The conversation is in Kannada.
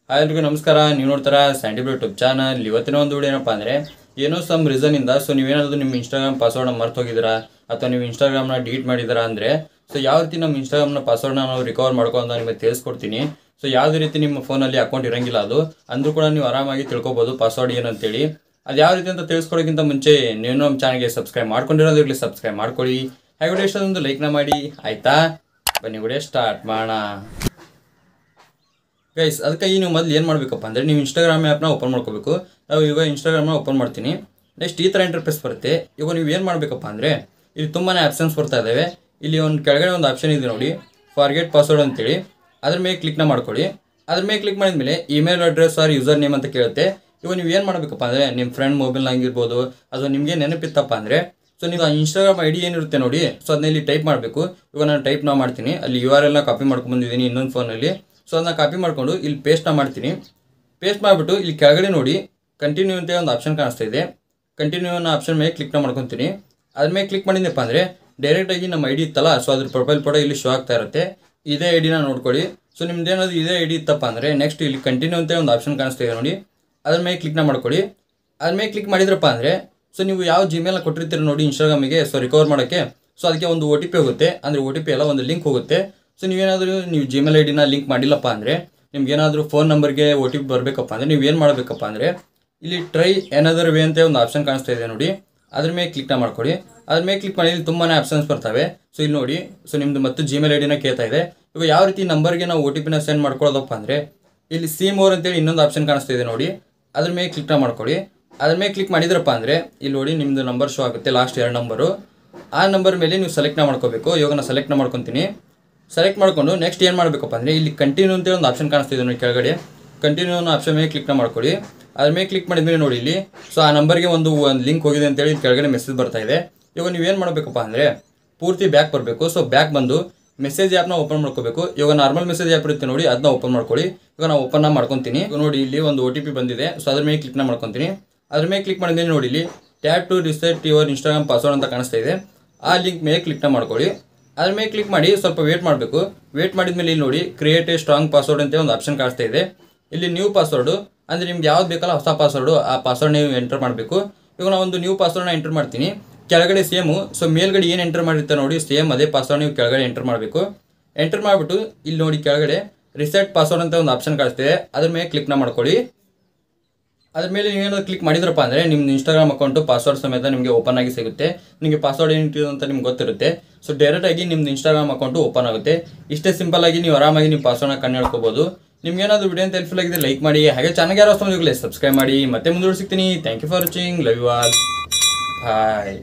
ಹಾಯ್ ಎಲ್ರಿಗೂ ನಮಸ್ಕಾರ. ನೀವು ನೋಡ್ತಾರ ಸ್ಯಾಂಡಿಬ್ರೋ ಯೂಟ್ಯೂಬ್ ಚಾನಲ್. ಇವತ್ತಿನ ಒಂದು ವಿಡಿಯೋ ಏನಪ್ಪ ಅಂದರೆ ಏನೋ ಸಮ್ ರೀಸನಿಂದ ನೀವೇನಾದರೂ ನಿಮ್ಮ ಇನ್ಸ್ಟಾಗ್ರಾಮ್ ಪಾಸ್ವರ್ಡ್ನ ಮರ್ತು ಹೋಗಿದ್ದೀರಾ ಅಥವಾ ನೀವು ಇನ್ಸ್ಟಾಗ್ರಾಮ್ನ ಡಿಲೀಟ್ ಮಾಡಿದ್ದೀರಾ ಅಂದರೆ ಯಾವ ರೀತಿ ನಮ್ಮ ಇನ್ಸ್ಟಾಗ್ರಾಮ್ನ ಪಾಸ್ವರ್ಡ್ನ ನಾವು ರಿಕವರ್ ಮಾಡ್ಕೊಂಡು ನಿಮಗೆ ತಿಳಿಸ್ಕೊಡ್ತೀನಿ. ಯಾವುದೇ ರೀತಿ ನಿಮ್ಮ ಫೋನಲ್ಲಿ ಅಕೌಂಟ್ ಇರೋಂಗಿಲ್ಲ ಅದು ಅಂದರೂ ಕೂಡ ನೀವು ಆರಾಮಾಗಿ ತಿಳ್ಕೊಬೋದು ಪಾಸ್ವರ್ಡ್ ಏನಂತೇಳಿ. ಅದು ಯಾವ ರೀತಿ ಅಂತ ತಿಳಿಸ್ಕೊಡೋಕ್ಕಿಂತ ಮುಂಚೆ ನೀವು ನಮ್ಮ ಚಾನಲ್ಗೆ ಸಬ್ಸ್ಕ್ರೈಬ್ ಮಾಡ್ಕೊಂಡಿರೋದಿರಲಿ, ಸಬ್ಸ್ಕ್ರೈಬ್ ಮಾಡ್ಕೊಳ್ಳಿ. ಹಾಗೆ ವಿಡಿಯೋ ಇಷ್ಟೊಂದು ಲೈಕ್ನ ಮಾಡಿ ಆಯಿತಾ. ಬನ್ನಿ ವಿಡಿಯೋ ಸ್ಟಾರ್ಟ್ ಮಾಡೋಣ ಗೈಸ್. ಅದಕ್ಕಾಗಿ ನೀವು ಮೊದಲು ಏನು ಮಾಡಬೇಕಪ್ಪ ಅಂದರೆ ನೀವು ಇನ್ಸ್ಟಾಗ್ರಾಮ್ ಆ್ಯಪ್ನ ಓಪನ್ ಮಾಡ್ಕೋಬೇಕು. ನಾವು ಈಗ ಇನ್ಸ್ಟಾಗ್ರಾಮ್ನ ಓಪನ್ ಮಾಡ್ತೀನಿ. ನೆಕ್ಸ್ಟ್ ಈ ಥರ ಇಂಟರ್ಫೇಸ್ ಬರುತ್ತೆ. ಈಗ ನೀವು ಏನು ಮಾಡಬೇಕಪ್ಪ ಅಂದರೆ ಇಲ್ಲಿ ತುಂಬಾ ಆಪ್ಷನ್ಸ್ ಬರ್ತಾ ಇದ್ದಾವೆ. ಇಲ್ಲಿ ಒಂದು ಕೆಳಗಡೆ ಒಂದು ಆಪ್ಷನ್ ಇದೆ ನೋಡಿ, ಫಾರ್ಗೆಟ್ ಪಾಸ್ವರ್ಡ್ ಅಂತೇಳಿ. ಅದ್ರ ಮೇಲೆ ಕ್ಲಿಕ್ನ ಮಾಡ್ಕೊಳ್ಳಿ. ಅದ್ರ ಮೇಲೆ ಕ್ಲಿಕ್ ಮಾಡಿದ್ಮೇಲೆ email address or user name ಅಂತ ಕೇಳುತ್ತೆ. ಇವಾಗ ನೀವು ಏನು ಮಾಡಬೇಕಪ್ಪ ಅಂದರೆ ನಿಮ್ಮ ಫ್ರೆಂಡ್ ಮೊಬೈಲ್ನಾಗಿರ್ಬೋದು ಅಥವಾ ನಿಮಗೆ ನೆನಪಿತ್ತಪ್ಪ ಅಂದರೆ ನೀವು ಇನ್ಸ್ಟಾಗ್ರಾಮ್ ಐ ಡಿ ಏನಿರುತ್ತೆ ನೋಡಿ, ಅದನ್ನ ಇಲ್ಲಿ ಟೈಪ್ ಮಾಡಬೇಕು. ಇವಾಗ ನಾನು ಟೈಪ್ನ ಮಾಡ್ತೀನಿ. ಅಲ್ಲಿ URL ಕಾಪಿ ಮಾಡ್ಕೊಂಡ್ಬಂದಿದ್ದೀನಿ ಇನ್ನೊಂದು ಫೋನಲ್ಲಿ. ಅದನ್ನ ಕಾಪಿ ಮಾಡಿಕೊಂಡು ಇಲ್ಲಿ ಪೇಸ್ಟ್ನ ಮಾಡ್ತೀನಿ. ಪೇಸ್ಟ್ ಮಾಡಿಬಿಟ್ಟು ಇಲ್ಲಿ ಕೆಳಗಡೆ ನೋಡಿ ಕಂಟಿನ್ಯೂ ಅಂತ ಒಂದು ಆಪ್ಷನ್ ಕಾಣಿಸ್ತಾ ಇದೆ. ಕಂಟಿನ್ಯೂ ಅನ್ನೋ ಆಪ್ಷನ್ ಮೇಲೆ ಕ್ಲಿಕ್ನ ಮಾಡ್ಕೊತೀನಿ. ಅದ್ರ ಮೇಲೆ ಕ್ಲಿಕ್ ಮಾಡಿದ್ನಪ್ಪ ಅಂದರೆ ಡೈರೆಕ್ಟಾಗಿ ನಮ್ಮ ಐ ಡಿ ಇತ್ತಲ್ಲ, ಅದ್ರ ಪ್ರೊಫೈಲ್ ಫೋಟೋ ಇಲ್ಲಿ ಶೋ ಆಗ್ತಾ ಇರುತ್ತೆ. ಇದೇ ಐ ಡಿನ ನೋಡ್ಕೊಳ್ಳಿ. ನಿಮ್ದೇನಾದ್ರು ಇದೇ ಐ ಡಿ ಇತ್ತಪ್ಪ ಅಂದರೆ ನೆಕ್ಸ್ಟ್ ಇಲ್ಲಿ ಕಂಟಿನ್ಯೂ ಅಂತ ಒಂದು ಆಪ್ಷನ್ ಕಾಣಿಸ್ತಾ ಇದೆ ನೋಡಿ, ಅದ್ರ ಮೇಲೆ ಕ್ಲಿಕ್ನ ಮಾಡ್ಕೊಳ್ಳಿ. ಅದ್ರ ಮೇಲೆ ಕ್ಲಿಕ್ ಮಾಡಿದ್ರಪ್ಪ ಅಂದರೆ ನೀವು ಯಾವ ಜಿಮೇಲ್ನ ಕೊಟ್ಟಿರ್ತೀರ ನೋಡಿ ಇನ್ಸ್ಟಾಗ್ರಾಮಿಗೆ ರಿಕವರ್ ಮಾಡೋಕ್ಕೆ, ಅದಕ್ಕೆ ಒಂದು OTP ಹೋಗುತ್ತೆ. ಅಂದರೆ OTP ಎಲ್ಲ ಒಂದು ಲಿಂಕ್ ಹೋಗುತ್ತೆ. ನೀವೇನಾದರೂ ನೀವು ಜಿಮೇಲ್ ಐ ಡಿನ ಲಿಂಕ್ ಮಾಡಿಲ್ಲಪ್ಪ ಅಂದರೆ ನಿಮ್ಗೇನಾದರೂ ಫೋನ್ ನಂಬರ್ಗೆ OTP ಬರಬೇಕಪ್ಪ ಅಂದರೆ ನೀವು ಏನು ಮಾಡಬೇಕಪ್ಪ ಅಂದರೆ ಇಲ್ಲಿ ಟ್ರೈ ಎನದರ್ ವೇ ಅಂತ ಒಂದು ಆಪ್ಷನ್ ಕಾಣಿಸ್ತಾ ಇದೆ ನೋಡಿ, ಅದ್ರ ಮೇಲೆ ಕ್ಲಿಕ್ನ ಮಾಡ್ಕೊಳ್ಳಿ. ಅದ್ರ ಮೇಲೆ ಕ್ಲಿಕ್ ಮಾಡಿ ಇಲ್ಲಿ ತುಂಬಾ ಆಪ್ಷನ್ಸ್ ಬರ್ತವೆ. ಇಲ್ಲಿ ನೋಡಿ ನಿಮ್ಮದು ಮತ್ತು ಜಿಮೇಲ್ ಐ ಡಿನ ಕೇಳ್ತಾ ಇದೆ. ಇವಾಗ ಯಾವ ರೀತಿ ನಂಬರ್ಗೆ ನಾವು OTPನ ಸೆಂಡ್ ಮಾಡ್ಕೊಳ್ಳೋದಪ್ಪ ಅಂದರೆ ಇಲ್ಲಿ ಸಿ ಮೋರ್ ಅಂತೇಳಿ ಇನ್ನೊಂದು ಆಪ್ಷನ್ ಕಾಣಿಸ್ತಾ ಇದೆ ನೋಡಿ, ಅದ್ರ ಮೇಲೆ ಕ್ಲಿಕ್ನ ಮಾಡ್ಕೊಳ್ಳಿ. ಅದ್ರ ಮೇಲೆ ಕ್ಲಿಕ್ ಮಾಡಿದ್ರಪ್ಪ ಅಂದರೆ ಇಲ್ಲಿ ನೋಡಿ ನಿಮ್ಮದು ನಂಬರ್ ಶೋ ಆಗುತ್ತೆ, ಲಾಸ್ಟ್ 2 ನಂಬರು. ಆ ನಂಬರ್ ಮೇಲೆ ನೀವು ಸೆಲೆಕ್ಟ್ನ ಮಾಡ್ಕೋಬೇಕು. ಇವಾಗ ನಾನು ಸೆಲೆಕ್ಟ್ನ ಮಾಡ್ಕೊತೀನಿ. ಸೆಲೆಕ್ಟ್ ಮಾಡಿಕೊಂಡು ನೆಕ್ಸ್ಟ್ ಏನು ಮಾಡಬೇಕಪ್ಪ ಅಂದರೆ ಇಲ್ಲಿ ಕಂಟಿನ್ಯೂ ಅಂತ ಒಂದು ಆಪ್ಷನ್ ಕಾಣಿಸ್ತಿದೆ ನೋಡಿ ಕೆಳಗಡೆ, ಕಂಟಿನ್ಯೂ ಅನ್ನೋ ಆಪ್ಷನ್ ಮೇಲೆ ಕ್ಲಿಕ್ನ ಮಾಡ್ಕೊಳ್ಳಿ. ಅದ್ರ ಮೇಲೆ ಕ್ಲಿಕ್ ಮಾಡಿದ್ಮೇಲೆ ನೋಡಿ ಇಲ್ಲಿ ಆ ನಂಬರ್ಗೆ ಒಂದು ಲಿಂಕ್ ಹೋಗಿದೆ ಅಂತೇಳಿ ಕೆಳಗಡೆ ಮೆಸೇಜ್ ಬರ್ತಾ ಇದೆ. ಇವಾಗ ನೀವೇನು ಮಾಡಬೇಕಪ್ಪ ಅಂದರೆ ಪೂರ್ತಿ ಬ್ಯಾಕ್ ಬರಬೇಕು. ಬ್ಯಾಕ್ ಬಂದು ಮೆಸೇಜ್ ಆ್ಯಪ್ನ ಓಪನ್ ಮಾಡ್ಕೋಬೇಕು. ಇವಾಗ ನಾರ್ಮಲ್ ಮೆಸೇಜ್ ಆ್ಯಪ್ ಇರುತ್ತೆ ನೋಡಿ, ಅದನ್ನ ಓಪನ್ ಮಾಡ್ಕೊಳ್ಳಿ. ಇವಾಗ ನಾನು ಓಪನ್ನ ಮಾಡ್ಕೊತೀನಿ. ನೋಡಿ ಇಲ್ಲಿ ಒಂದು OTP ಬಂದಿದೆ. ಅದ್ರ ಮೇಲೆ ಕ್ಲಿಕ್ನ ಮಾಡ್ಕೊತೀನಿ. ಅದ್ರ ಮೇಲೆ ಕ್ಲಿಕ್ ಮಾಡಿದ್ಮೇಲೆ ನೋಡಿ ಇಲ್ಲಿ tap to reset your Instagram password ಅಂತ ಕಾಣಿಸ್ತಾ ಇದೆ. ಆ ಲಿಂಕ್ ಮೇಲೆ ಕ್ಲಿಕ್ನ ಮಾಡ್ಕೊಳ್ಳಿ. ಅದ್ರ ಮೇಲೆ ಕ್ಲಿಕ್ ಮಾಡಿ ಸ್ವಲ್ಪ ವೇಟ್ ಮಾಡಬೇಕು. ವೇಟ್ ಮಾಡಿದ್ಮೇಲೆ ಇಲ್ಲಿ ನೋಡಿ ಕ್ರಿಯೇಟ್ ಎ ಸ್ಟ್ರಾಂಗ್ ಪಾಸ್ವರ್ಡ್ ಅಂತ ಒಂದು ಆಪ್ಷನ್ ಕಾಣಿಸ್ತಾ ಇದೆ. ಇಲ್ಲಿ ನ್ಯೂ ಪಾಸ್ವರ್ಡು ಅಂದರೆ ನಿಮ್ಗೆ ಯಾವ್ದು ಬೇಕಲ್ಲ ಹೊಸ ಪಾಸ್ವರ್ಡು, ಆ ಪಾಸ್ವರ್ಡ್ ನೀವು ಎಂಟರ್ ಮಾಡಬೇಕು. ಇವಾಗ ನಾನು ಒಂದು ನ್ಯೂ ಪಾಸ್ವರ್ಡ್ನ ಎಂಟರ್ ಮಾಡ್ತೀನಿ. ಕೆಳಗಡೆ ಸೇಮು ಮೇಲ್ಗಡೆ ಏನು ಎಂಟರ್ ಮಾಡಿರ್ತಾರೆ ನೋಡಿ ಸೇಮ್ ಅದೇ ಪಾಸ್ವರ್ಡ್ ನೀವು ಕೆಳಗಡೆ ಎಂಟರ್ ಮಾಡಬೇಕು. ಎಂಟರ್ ಮಾಡಿಬಿಟ್ಟು ಇಲ್ಲಿ ನೋಡಿ ಕೆಳಗಡೆ ರಿಸೆಟ್ ಪಾಸ್ವರ್ಡ್ ಅಂತ ಒಂದು ಆಪ್ಷನ್ ಕಾಣಿಸ್ತಿದೆ. ಅದ್ರ ಮೇಲೆ ಕ್ಲಿಕ್ನ ಮಾಡ್ಕೊಳ್ಳಿ. ಅದ್ರ ಮೇಲೆ ನೀವೇನಾದ್ರು ಕ್ಲಿಕ್ ಮಾಡಿದ್ರಪ್ಪ ಅಂದರೆ ನಿಮ್ಮ ಇನ್ಸ್ಟಾಗ್ರಾಮ್ ಅಕೌಂಟು ಪಾಸ್ವರ್ಡ್ ಸಮೇತ ನಿಮಗೆ ಓಪನ್ ಆಗಿ ಸಿಗುತ್ತೆ. ನಿಮಗೆ ಪಾಸ್ವರ್ಡ್ ಏನಿಟ್ಟಿದೆ ಅಂತ ನಿಮ್ಗೆ ಗೊತ್ತಿರುತ್ತೆ. ಡೈರೆಕ್ಟಾಗಿ ನಿಮ್ದು ಇನ್ಸ್ಟಾಗ್ರಾಮ್ ಅಕೌಂಟು ಓಪನ್ ಆಗುತ್ತೆ. ಇಷ್ಟೇ ಸಿಂಪಲ್ ಆಗಿ ನೀವು ಆರಾಮಾಗಿ ನಿಮ್ಮ ಪಾಸ್ವರ್ಡ್ನ ಕಂಡು ಹಿಡ್ಕೋಬೋದು. ನಿಮ್ಗೆ ಏನಾದರೂ ವಿಡಿಯೋ ಅಂತ ಹೆಲ್ಪ್ಫುಲ್ ಆಗಿದೆ ಲೈಕ್ ಮಾಡಿ. ಹಾಗೆ ಚಾನಲ್ಗೆ ಯಾರು ಹೊಸ ಸಬ್ಸ್ಕ್ರೈಬ್ ಮಾಡಿ. ಮತ್ತೆ ಮುಂದೆ ಸಿಗ್ತೀನಿ. Thank you for watching. Love you all. Bye.